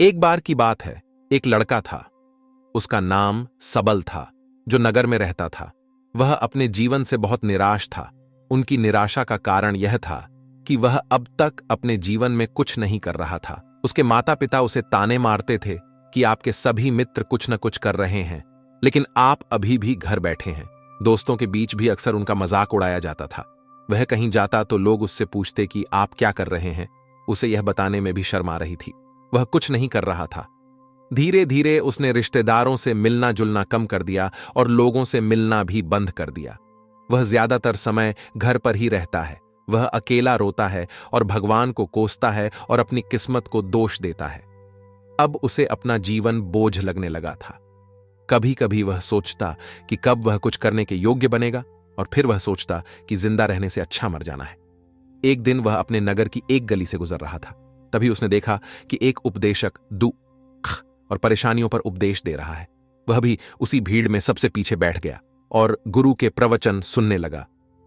एक बार की बात है, एक लड़का था। उसका नाम सबल था, जो नगर में रहता था। वह अपने जीवन से बहुत निराश था। उनकी निराशा का कारण यह था कि वह अब तक अपने जीवन में कुछ नहीं कर रहा था। उसके माता पिता उसे ताने मारते थे कि आपके सभी मित्र कुछ न कुछ कर रहे हैं, लेकिन आप अभी भी घर बैठे हैं। दोस्तों के बीच भी अक्सर उनका मजाक उड़ाया जाता था। वह कहीं जाता तो लोग उससे पूछते कि आप क्या कर रहे हैं। उसे यह बताने में भी शर्म आ रही थी। वह कुछ नहीं कर रहा था। धीरे धीरे उसने रिश्तेदारों से मिलना जुलना कम कर दिया और लोगों से मिलना भी बंद कर दिया। वह ज्यादातर समय घर पर ही रहता है। वह अकेला रोता है और भगवान को कोसता है और अपनी किस्मत को दोष देता है। अब उसे अपना जीवन बोझ लगने लगा था। कभी कभी वह सोचता कि कब वह कुछ करने के योग्य बनेगा, और फिर वह सोचता कि जिंदा रहने से अच्छा मर जाना है। एक दिन वह अपने नगर की एक गली से गुजर रहा था। तभी उसने देखा कि एक उपदेशक दुख और परेशानियों पर उपदेश दे रहा है। वह भी उसी भीड़ में सबसे पीछे बैठ गया और गुरु के प्रवचन सुनने लगा।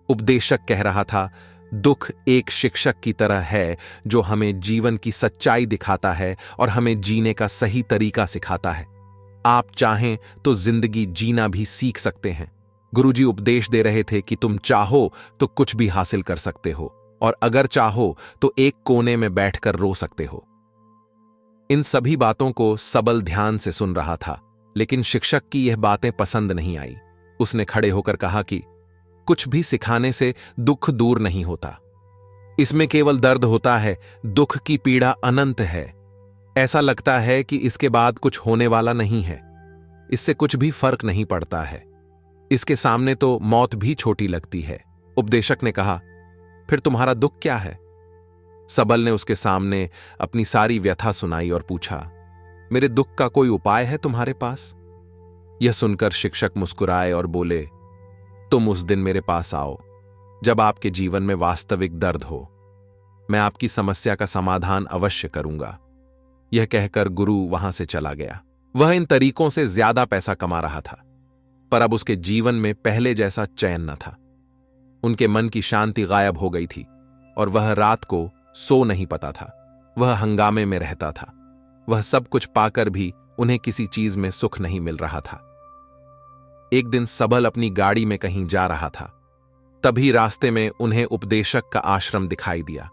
उपदेशक कह रहा था, दुख एक शिक्षक की तरह है जो हमें जीवन की सच्चाई दिखाता है और हमें जीने का सही तरीका सिखाता है। आप चाहें तो जिंदगी जीना भी सीख सकते हैं। गुरुजी उपदेश दे रहे थे कि तुम चाहो तो कुछ भी हासिल कर सकते हो, और अगर चाहो तो एक कोने में बैठकर रो सकते हो। इन सभी बातों को सबल ध्यान से सुन रहा था, लेकिन शिक्षक की यह बातें पसंद नहीं आई। उसने खड़े होकर कहा कि कुछ भी सिखाने से दुख दूर नहीं होता। इसमें केवल दर्द होता है। दुख की पीड़ा अनंत है। ऐसा लगता है कि इसके बाद कुछ होने वाला नहीं है। इससे कुछ भी फर्क नहीं पड़ता है। इसके सामने तो मौत भी छोटी लगती है। उपदेशक ने कहा, फिर तुम्हारा दुख क्या है? सबल ने उसके सामने अपनी सारी व्यथा सुनाई और पूछा, मेरे दुख का कोई उपाय है तुम्हारे पास? यह सुनकर शिक्षक मुस्कुराए और बोले, तुम उस दिन मेरे पास आओ जब आपके जीवन में वास्तविक दर्द हो। मैं आपकी समस्या का समाधान अवश्य करूंगा। यह कहकर गुरु वहां से चला गया। वह इन तरीकों से ज्यादा पैसा कमा रहा था, पर अब उसके जीवन में पहले जैसा चैन न था। उनके मन की शांति गायब हो गई थी और वह रात को सो नहीं पाता था। वह हंगामे में रहता था। वह सब कुछ पाकर भी उन्हें किसी चीज में सुख नहीं मिल रहा था। एक दिन सबल अपनी गाड़ी में कहीं जा रहा था। तभी रास्ते में उन्हें उपदेशक का आश्रम दिखाई दिया।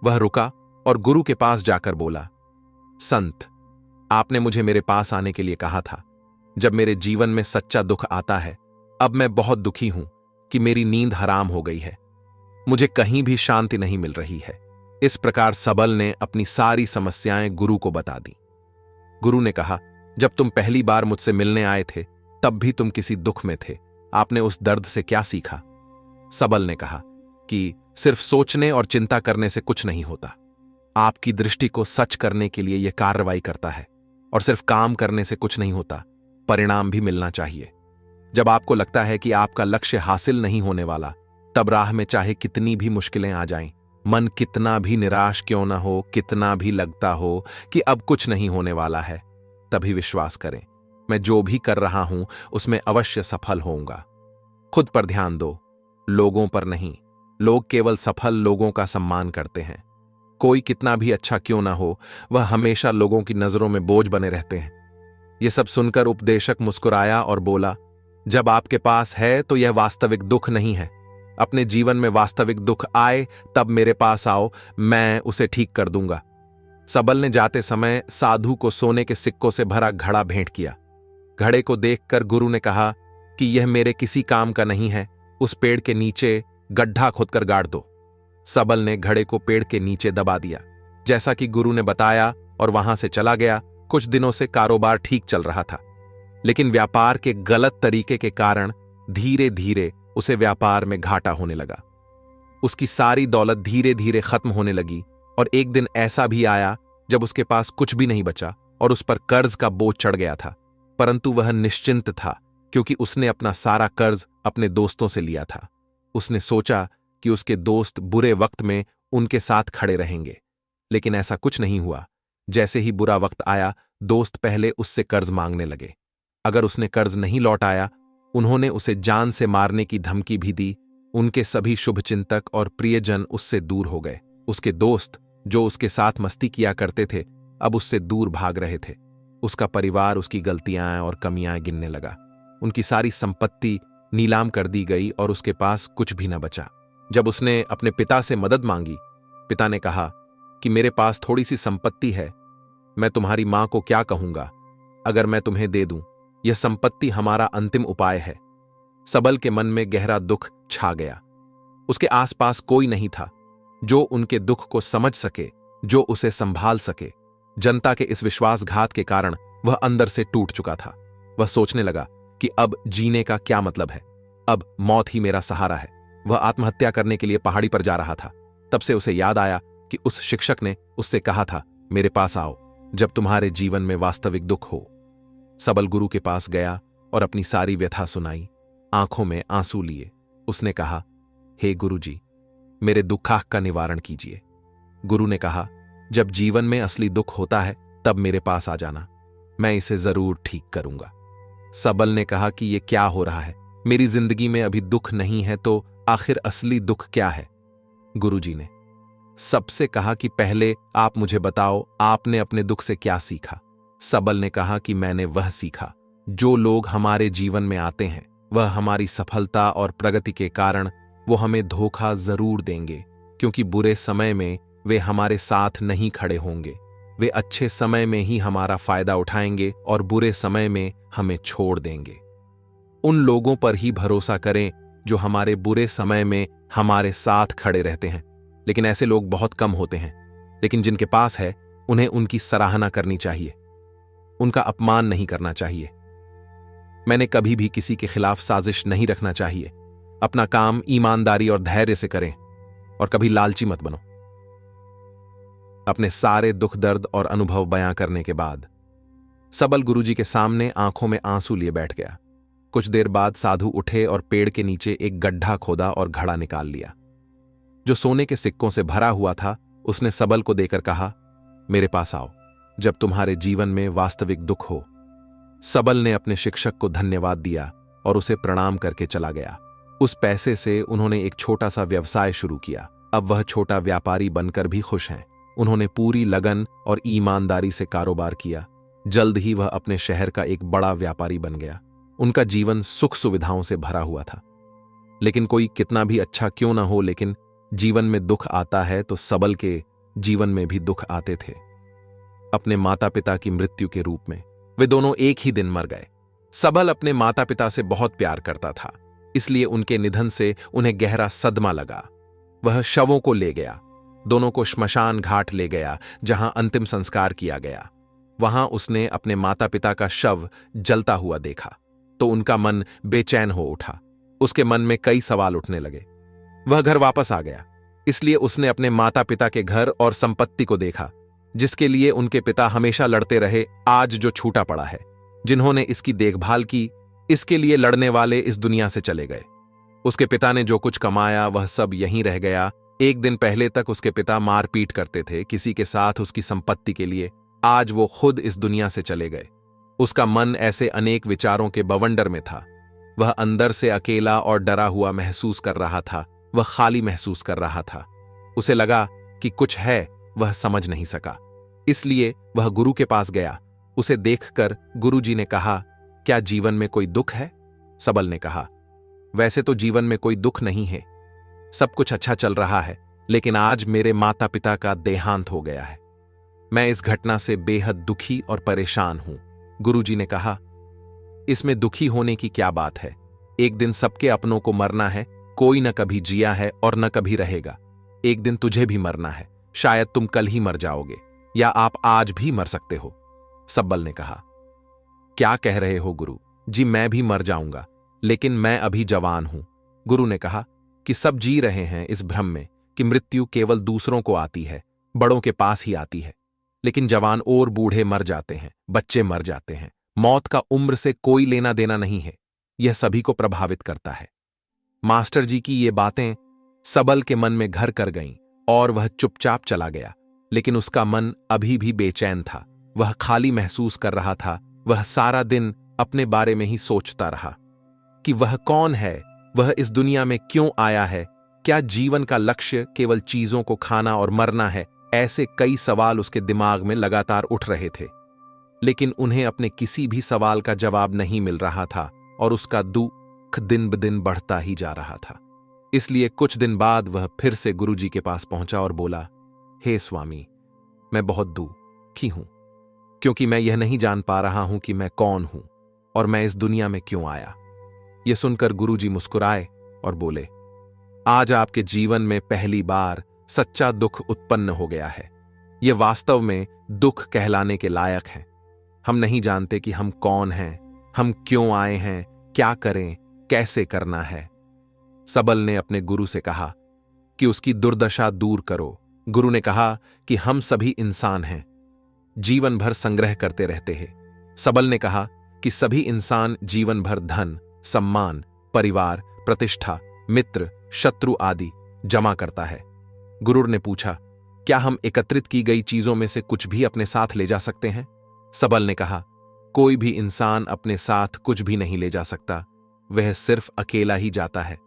वह रुका और गुरु के पास जाकर बोला, संत, आपने मुझे मेरे पास आने के लिए कहा था। जब मेरे जीवन में सच्चा दुख आता है, अब मैं बहुत दुखी हूं कि मेरी नींद हराम हो गई है। मुझे कहीं भी शांति नहीं मिल रही है। इस प्रकार सबल ने अपनी सारी समस्याएं गुरु को बता दी। गुरु ने कहा, जब तुम पहली बार मुझसे मिलने आए थे तब भी तुम किसी दुख में थे। आपने उस दर्द से क्या सीखा? सबल ने कहा कि सिर्फ सोचने और चिंता करने से कुछ नहीं होता। आपकी दृष्टि को सच करने के लिए यह कार्रवाई करता है, और सिर्फ काम करने से कुछ नहीं होता, परिणाम भी मिलना चाहिए। जब आपको लगता है कि आपका लक्ष्य हासिल नहीं होने वाला, तब राह में चाहे कितनी भी मुश्किलें आ जाएं, मन कितना भी निराश क्यों न हो, कितना भी लगता हो कि अब कुछ नहीं होने वाला है, तभी विश्वास करें, मैं जो भी कर रहा हूं उसमें अवश्य सफल होऊंगा। खुद पर ध्यान दो, लोगों पर नहीं। लोग केवल सफल लोगों का सम्मान करते हैं। कोई कितना भी अच्छा क्यों ना हो, वह हमेशा लोगों की नजरों में बोझ बने रहते हैं। यह सब सुनकर उपदेशक मुस्कुराया और बोला, जब आपके पास है तो यह वास्तविक दुख नहीं है। अपने जीवन में वास्तविक दुख आए तब मेरे पास आओ, मैं उसे ठीक कर दूंगा। सबल ने जाते समय साधु को सोने के सिक्कों से भरा घड़ा भेंट किया। घड़े को देखकर गुरु ने कहा कि यह मेरे किसी काम का नहीं है। उस पेड़ के नीचे गड्ढा खोदकर गाड़ दो। सबल ने घड़े को पेड़ के नीचे दबा दिया, जैसा कि गुरु ने बताया, और वहां से चला गया। कुछ दिनों से कारोबार ठीक चल रहा था, लेकिन व्यापार के गलत तरीके के कारण धीरे धीरे उसे व्यापार में घाटा होने लगा। उसकी सारी दौलत धीरे धीरे खत्म होने लगी, और एक दिन ऐसा भी आया जब उसके पास कुछ भी नहीं बचा और उस पर कर्ज का बोझ चढ़ गया था। परंतु वह निश्चिंत था, क्योंकि उसने अपना सारा कर्ज अपने दोस्तों से लिया था। उसने सोचा कि उसके दोस्त बुरे वक्त में उनके साथ खड़े रहेंगे, लेकिन ऐसा कुछ नहीं हुआ। जैसे ही बुरा वक्त आया, दोस्त पहले उससे कर्ज मांगने लगे। अगर उसने कर्ज नहीं लौटाया, उन्होंने उसे जान से मारने की धमकी भी दी। उनके सभी शुभचिंतक और प्रियजन उससे दूर हो गए। उसके दोस्त, जो उसके साथ मस्ती किया करते थे, अब उससे दूर भाग रहे थे। उसका परिवार उसकी गलतियां और कमियां गिनने लगा। उनकी सारी संपत्ति नीलाम कर दी गई और उसके पास कुछ भी न बचा। जब उसने अपने पिता से मदद मांगी, पिता ने कहा कि मेरे पास थोड़ी सी संपत्ति है, मैं तुम्हारी मां को क्या कहूंगा अगर मैं तुम्हें दे दूं? यह संपत्ति हमारा अंतिम उपाय है। सबल के मन में गहरा दुख छा गया। उसके आसपास कोई नहीं था जो उनके दुख को समझ सके, जो उसे संभाल सके। जनता के इस विश्वासघात के कारण वह अंदर से टूट चुका था। वह सोचने लगा कि अब जीने का क्या मतलब है, अब मौत ही मेरा सहारा है। वह आत्महत्या करने के लिए पहाड़ी पर जा रहा था। तब से उसे याद आया कि उस शिक्षक ने उससे कहा था, मेरे पास आओ जब तुम्हारे जीवन में वास्तविक दुख हो। सबल गुरु के पास गया और अपनी सारी व्यथा सुनाई। आंखों में आंसू लिए उसने कहा, हे गुरुजी, मेरे दुखाह का निवारण कीजिए। गुरु ने कहा, जब जीवन में असली दुख होता है तब मेरे पास आ जाना, मैं इसे जरूर ठीक करूंगा। सबल ने कहा कि यह क्या हो रहा है, मेरी जिंदगी में अभी दुख नहीं है तो आखिर असली दुख क्या है? गुरुजी ने सबसे कहा कि पहले आप मुझे बताओ, आपने अपने दुख से क्या सीखा? सबल ने कहा कि मैंने वह सीखा, जो लोग हमारे जीवन में आते हैं वह हमारी सफलता और प्रगति के कारण वो हमें धोखा जरूर देंगे, क्योंकि बुरे समय में वे हमारे साथ नहीं खड़े होंगे। वे अच्छे समय में ही हमारा फायदा उठाएंगे और बुरे समय में हमें छोड़ देंगे। उन लोगों पर ही भरोसा करें जो हमारे बुरे समय में हमारे साथ खड़े रहते हैं। लेकिन ऐसे लोग बहुत कम होते हैं, लेकिन जिनके पास है उन्हें उनकी सराहना करनी चाहिए, उनका अपमान नहीं करना चाहिए। मैंने कभी भी किसी के खिलाफ साजिश नहीं रखना चाहिए। अपना काम ईमानदारी और धैर्य से करें और कभी लालची मत बनो। अपने सारे दुख दर्द और अनुभव बयां करने के बाद सबल गुरुजी के सामने आंखों में आंसू लिए बैठ गया। कुछ देर बाद साधु उठे और पेड़ के नीचे एक गड्ढा खोदा और घड़ा निकाल लिया जो सोने के सिक्कों से भरा हुआ था। उसने सबल को देकर कहा, मेरे पास आओ जब तुम्हारे जीवन में वास्तविक दुख हो। सबल ने अपने शिक्षक को धन्यवाद दिया और उसे प्रणाम करके चला गया। उस पैसे से उन्होंने एक छोटा सा व्यवसाय शुरू किया। अब वह छोटा व्यापारी बनकर भी खुश हैं। उन्होंने पूरी लगन और ईमानदारी से कारोबार किया। जल्द ही वह अपने शहर का एक बड़ा व्यापारी बन गया। उनका जीवन सुख सुविधाओं से भरा हुआ था। लेकिन कोई कितना भी अच्छा क्यों ना हो, लेकिन जीवन में दुख आता है तो सबल के जीवन में भी दुख आते थे। अपने माता पिता की मृत्यु के रूप में वे दोनों एक ही दिन मर गए। सबल अपने माता पिता से बहुत प्यार करता था, इसलिए उनके निधन से उन्हें गहरा सदमा लगा। वह शवों को ले गया, दोनों को श्मशान घाट ले गया जहां अंतिम संस्कार किया गया। वहां उसने अपने माता पिता का शव जलता हुआ देखा तो उनका मन बेचैन हो उठा। उसके मन में कई सवाल उठने लगे। वह घर वापस आ गया, इसलिए उसने अपने माता पिता के घर और संपत्ति को देखा जिसके लिए उनके पिता हमेशा लड़ते रहे, आज जो छूटा पड़ा है। जिन्होंने इसकी देखभाल की, इसके लिए लड़ने वाले इस दुनिया से चले गए। उसके पिता ने जो कुछ कमाया वह सब यहीं रह गया। एक दिन पहले तक उसके पिता मारपीट करते थे किसी के साथ उसकी संपत्ति के लिए, आज वो खुद इस दुनिया से चले गए। उसका मन ऐसे अनेक विचारों के बवंडर में था। वह अंदर से अकेला और डरा हुआ महसूस कर रहा था। वह खाली महसूस कर रहा था। उसे लगा कि कुछ है, वह समझ नहीं सका। इसलिए वह गुरु के पास गया। उसे देखकर गुरुजी ने कहा, क्या जीवन में कोई दुख है? सबल ने कहा, वैसे तो जीवन में कोई दुख नहीं है, सब कुछ अच्छा चल रहा है, लेकिन आज मेरे माता पिता का देहांत हो गया है। मैं इस घटना से बेहद दुखी और परेशान हूं। गुरुजी ने कहा, इसमें दुखी होने की क्या बात है? एक दिन सबके अपनों को मरना है। कोई न कभी जिया है और न कभी रहेगा। एक दिन तुझे भी मरना है। शायद तुम कल ही मर जाओगे या आप आज भी मर सकते हो। सबल ने कहा, क्या कह रहे हो गुरु जी? मैं भी मर जाऊंगा, लेकिन मैं अभी जवान हूं। गुरु ने कहा कि सब जी रहे हैं इस भ्रम में कि मृत्यु केवल दूसरों को आती है, बड़ों के पास ही आती है। लेकिन जवान और बूढ़े मर जाते हैं, बच्चे मर जाते हैं। मौत का उम्र से कोई लेना देना नहीं है, यह सभी को प्रभावित करता है। मास्टर जी की ये बातें सबल के मन में घर कर गईं और वह चुपचाप चला गया। लेकिन उसका मन अभी भी बेचैन था। वह खाली महसूस कर रहा था। वह सारा दिन अपने बारे में ही सोचता रहा कि वह कौन है, वह इस दुनिया में क्यों आया है, क्या जीवन का लक्ष्य केवल चीजों को खाना और मरना है? ऐसे कई सवाल उसके दिमाग में लगातार उठ रहे थे, लेकिन उन्हें अपने किसी भी सवाल का जवाब नहीं मिल रहा था और उसका दुख दिन ब दिन बढ़ता ही जा रहा था। इसलिए कुछ दिन बाद वह फिर से गुरुजी के पास पहुंचा और बोला, हे स्वामी, मैं बहुत दुखी हूं, क्योंकि मैं यह नहीं जान पा रहा हूं कि मैं कौन हूं और मैं इस दुनिया में क्यों आया। यह सुनकर गुरुजी मुस्कुराए और बोले, आज आपके जीवन में पहली बार सच्चा दुख उत्पन्न हो गया है। यह वास्तव में दुख कहलाने के लायक है। हम नहीं जानते कि हम कौन हैं, हम क्यों आए हैं, क्या करें, कैसे करना है। सबल ने अपने गुरु से कहा कि उसकी दुर्दशा दूर करो। गुरु ने कहा कि हम सभी इंसान हैं, जीवन भर संग्रह करते रहते हैं। सबल ने कहा कि सभी इंसान जीवन भर धन, सम्मान, परिवार, प्रतिष्ठा, मित्र, शत्रु आदि जमा करता है। गुरु ने पूछा, क्या हम एकत्रित की गई चीजों में से कुछ भी अपने साथ ले जा सकते हैं? सबल ने कहा, कोई भी इंसान अपने साथ कुछ भी नहीं ले जा सकता, वह सिर्फ अकेला ही जाता है।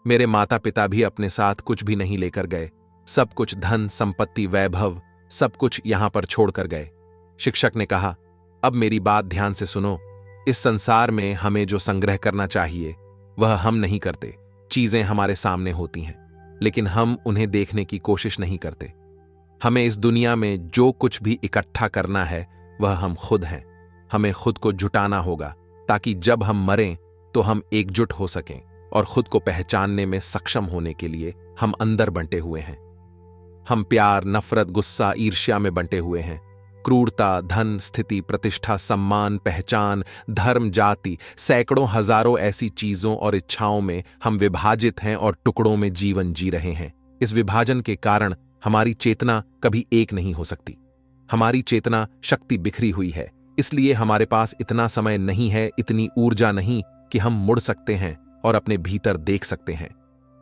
मेरे माता पिता भी अपने साथ कुछ भी नहीं लेकर गए, सब कुछ धन, संपत्ति, वैभव, सब कुछ यहां पर छोड़कर गए। शिक्षक ने कहा, अब मेरी बात ध्यान से सुनो। इस संसार में हमें जो संग्रह करना चाहिए वह हम नहीं करते। चीजें हमारे सामने होती हैं, लेकिन हम उन्हें देखने की कोशिश नहीं करते। हमें इस दुनिया में जो कुछ भी इकट्ठा करना है वह हम खुद हैं। हमें खुद को जुटाना होगा ताकि जब हम मरें तो हम एकजुट हो सकें और खुद को पहचानने में सक्षम होने के लिए हम अंदर बंटे हुए हैं। हम प्यार, नफरत, गुस्सा, ईर्ष्या में बंटे हुए हैं। क्रूरता, धन, स्थिति, प्रतिष्ठा, सम्मान, पहचान, धर्म, जाति, सैकड़ों हजारों ऐसी चीजों और इच्छाओं में हम विभाजित हैं और टुकड़ों में जीवन जी रहे हैं। इस विभाजन के कारण हमारी चेतना कभी एक नहीं हो सकती। हमारी चेतना शक्ति बिखरी हुई है, इसलिए हमारे पास इतना समय नहीं है, इतनी ऊर्जा नहीं कि हम मुड़ सकते हैं और अपने भीतर देख सकते हैं।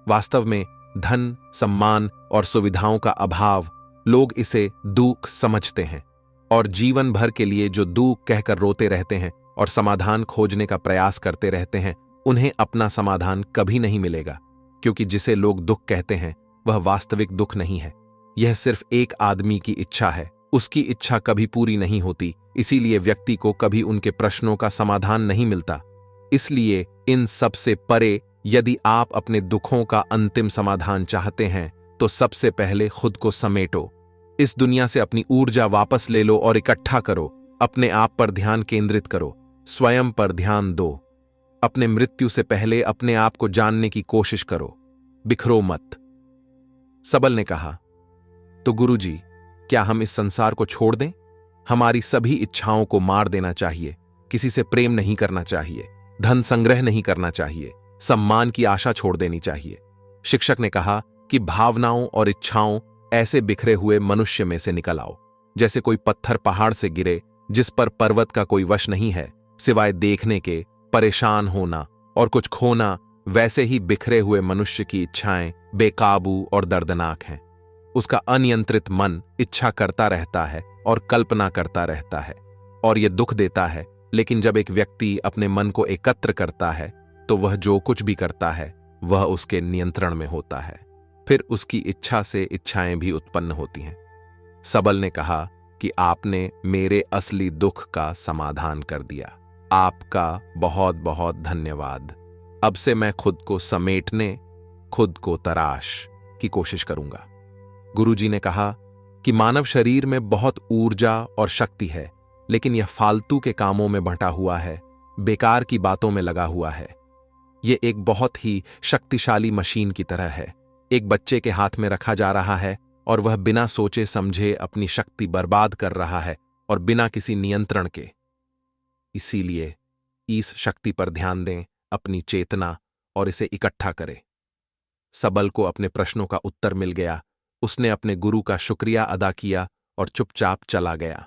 वास्तव में धन, सम्मान और सुविधाओं का अभाव, लोग इसे दुख समझते हैं और जीवन भर के लिए जो दुख कहकर रोते रहते हैं और समाधान खोजने का प्रयास करते रहते हैं, उन्हें अपना समाधान कभी नहीं मिलेगा, क्योंकि जिसे लोग दुख कहते हैं वह वास्तविक दुख नहीं है। यह सिर्फ एक आदमी की इच्छा है, उसकी इच्छा कभी पूरी नहीं होती, इसीलिए व्यक्ति को कभी उनके प्रश्नों का समाधान नहीं मिलता। इसलिए इन सब से परे यदि आप अपने दुखों का अंतिम समाधान चाहते हैं तो सबसे पहले खुद को समेटो। इस दुनिया से अपनी ऊर्जा वापस ले लो और इकट्ठा करो। अपने आप पर ध्यान केंद्रित करो, स्वयं पर ध्यान दो। अपने मृत्यु से पहले अपने आप को जानने की कोशिश करो, बिखरो मत। सबल ने कहा, तो गुरुजी, क्या हम इस संसार को छोड़ दें? हमारी सभी इच्छाओं को मार देना चाहिए। किसी से प्रेम नहीं करना चाहिए, धन संग्रह नहीं करना चाहिए, सम्मान की आशा छोड़ देनी चाहिए। शिक्षक ने कहा कि भावनाओं और इच्छाओं ऐसे बिखरे हुए मनुष्य में से निकल आओ, जैसे कोई पत्थर पहाड़ से गिरे जिस पर पर्वत का कोई वश नहीं है सिवाय देखने के, परेशान होना और कुछ खोना। वैसे ही बिखरे हुए मनुष्य की इच्छाएं बेकाबू और दर्दनाक हैं। उसका अनियंत्रित मन इच्छा करता रहता है और कल्पना करता रहता है और यह दुख देता है। लेकिन जब एक व्यक्ति अपने मन को एकत्र करता है तो वह जो कुछ भी करता है वह उसके नियंत्रण में होता है। फिर उसकी इच्छा से इच्छाएं भी उत्पन्न होती हैं। सबल ने कहा कि आपने मेरे असली दुख का समाधान कर दिया। आपका बहुत बहुत धन्यवाद। अब से मैं खुद को समेटने, खुद को तराश की कोशिश करूंगा। गुरुजी ने कहा कि मानव शरीर में बहुत ऊर्जा और शक्ति है, लेकिन यह फालतू के कामों में बंटा हुआ है, बेकार की बातों में लगा हुआ है। यह एक बहुत ही शक्तिशाली मशीन की तरह है। एक बच्चे के हाथ में रखा जा रहा है और वह बिना सोचे समझे अपनी शक्ति बर्बाद कर रहा है और बिना किसी नियंत्रण के। इसीलिए इस शक्ति पर ध्यान दें, अपनी चेतना, और इसे इकट्ठा करें। सबल को अपने प्रश्नों का उत्तर मिल गया। उसने अपने गुरु का शुक्रिया अदा किया और चुपचाप चला गया।